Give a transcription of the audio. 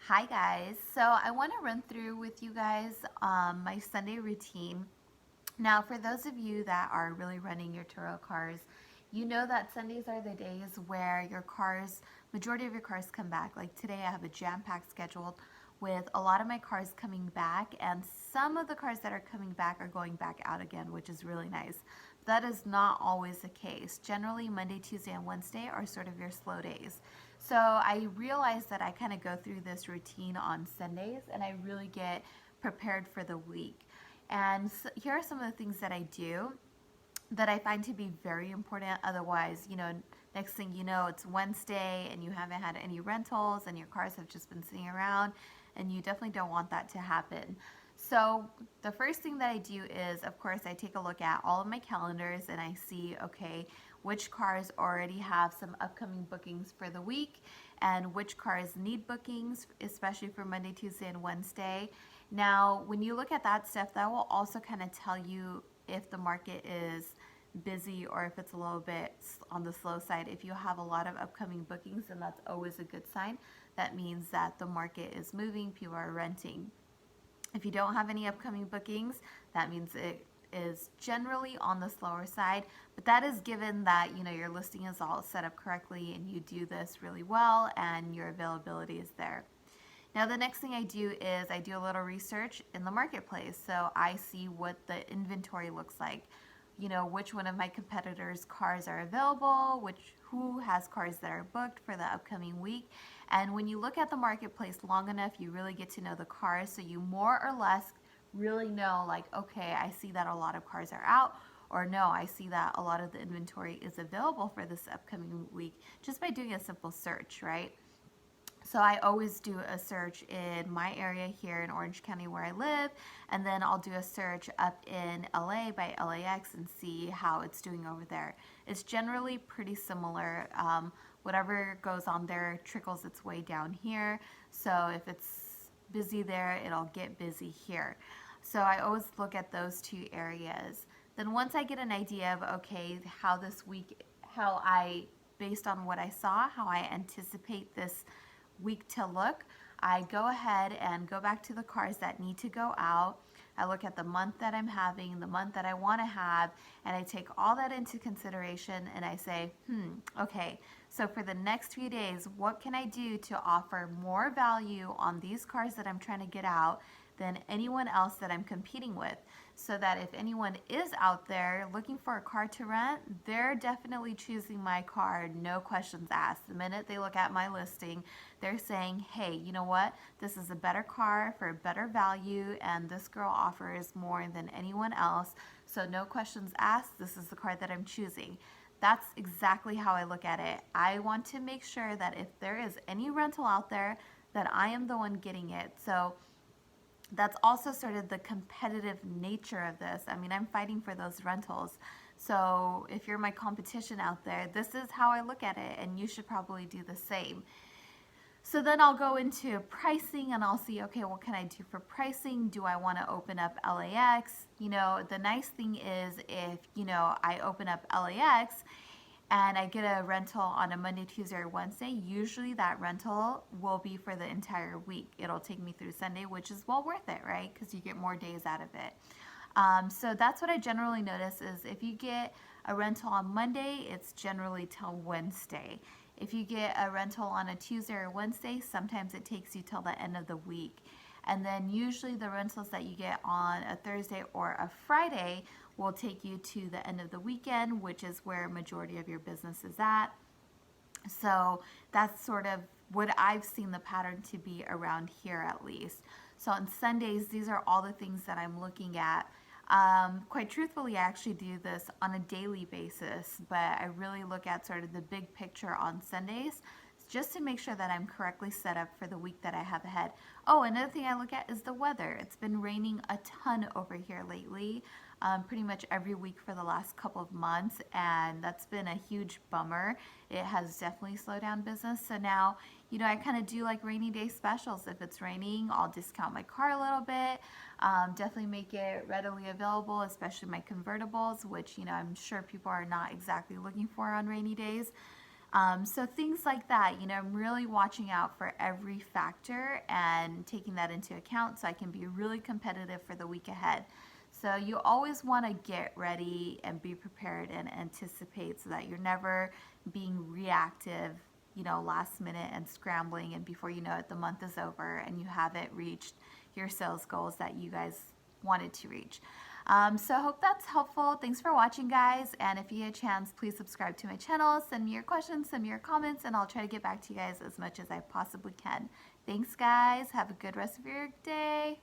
Hi guys, so I want to run through with you guys my Sunday routine. Now for those of you that are really running your Turo cars, you know that Sundays are the days where majority of your cars come back. Like today I have a jam-packed schedule with a lot of my cars coming back, and some of the cars that are coming back are going back out again, which is really nice. That is not always the case. Generally Monday, Tuesday, and Wednesday are sort of your slow days. So I realized that I kind of go through this routine on Sundays and I really get prepared for the week. And so here are some of the things that I do that I find to be very important. Otherwise, next thing you know, it's Wednesday and you haven't had any rentals and your cars have just been sitting around, and you definitely don't want that to happen. So the first thing that I do is, of course, I take a look at all of my calendars and I see, okay, which cars already have some upcoming bookings for the week and which cars need bookings, especially for Monday, Tuesday, and Wednesday. Now, when you look at that stuff, that will also kind of tell you if the market is busy or if it's a little bit on the slow side. If you have a lot of upcoming bookings, then that's always a good sign. That means that the market is moving, people are renting. If you don't have any upcoming bookings, that means it is generally on the slower side, but that is given that your listing is all set up correctly and you do this really well and your availability is there. Now the next thing I do is I do a little research in the marketplace. So I see what the inventory looks like. Which one of my competitors' cars are available, who has cars that are booked for the upcoming week. And when you look at the marketplace long enough, you really get to know the cars, so you more or less really know, like, okay, I see that a lot of cars are out, or no, I see that a lot of the inventory is available for this upcoming week, just by doing a simple search, right? So I always do a search in my area here in Orange County where I live, and then I'll do a search up in LA by LAX and see how it's doing over there. It's generally pretty similar. Whatever goes on there trickles its way down here. So if it's busy there, it'll get busy here. So I always look at those two areas. Then once I get an idea of, okay, how this week, based on what I saw, how I anticipate this week to look, I go ahead and go back to the cars that need to go out. I look at the month that I'm having, the month that I want to have, and I take all that into consideration and I say, okay, so for the next few days, what can I do to offer more value on these cars that I'm trying to get out than anyone else that I'm competing with? So that if anyone is out there looking for a car to rent, they're definitely choosing my car, no questions asked. The minute they look at my listing, they're saying, hey, you know what? This is a better car for a better value, and this girl offers more than anyone else. So no questions asked, this is the car that I'm choosing. That's exactly how I look at it. I want to make sure that if there is any rental out there, that I am the one getting it. So that's also sort of the competitive nature of this. I mean, I'm fighting for those rentals. So if you're my competition out there, this is how I look at it, and you should probably do the same. So then I'll go into pricing and I'll see, okay, what can I do for pricing? Do I want to open up LAX? The nice thing is if, I open up LAX and I get a rental on a Monday, Tuesday, or Wednesday, usually that rental will be for the entire week. It'll take me through Sunday, which is well worth it, right? Because you get more days out of it. So that's what I generally notice is if you get a rental on Monday, it's generally till Wednesday. If you get a rental on a Tuesday or Wednesday, sometimes it takes you till the end of the week. And then usually the rentals that you get on a Thursday or a Friday will take you to the end of the weekend, which is where a majority of your business is at. So that's sort of what I've seen the pattern to be around here, at least. So on Sundays, these are all the things that I'm looking at. Quite truthfully, I actually do this on a daily basis, but I really look at sort of the big picture on Sundays just to make sure that I'm correctly set up for the week that I have ahead. Oh, another thing I look at is the weather. It's been raining a ton over here lately, pretty much every week for the last couple of months, and that's been a huge bummer. It has definitely slowed down business. So now, I kind of do like rainy day specials. If it's raining, I'll discount my car a little bit, definitely make it readily available, especially my convertibles, which, I'm sure people are not exactly looking for on rainy days. So things like that, you know, I'm really watching out for every factor and taking that into account so I can be really competitive for the week ahead. So you always want to get ready and be prepared and anticipate so that you're never being reactive, you know, last minute and scrambling, and before you know it, the month is over and you haven't reached your sales goals that you guys wanted to reach. So I hope that's helpful. Thanks for watching, guys. And if you get a chance, please subscribe to my channel. Send me your questions, send me your comments, and I'll try to get back to you guys as much as I possibly can. Thanks, guys. Have a good rest of your day.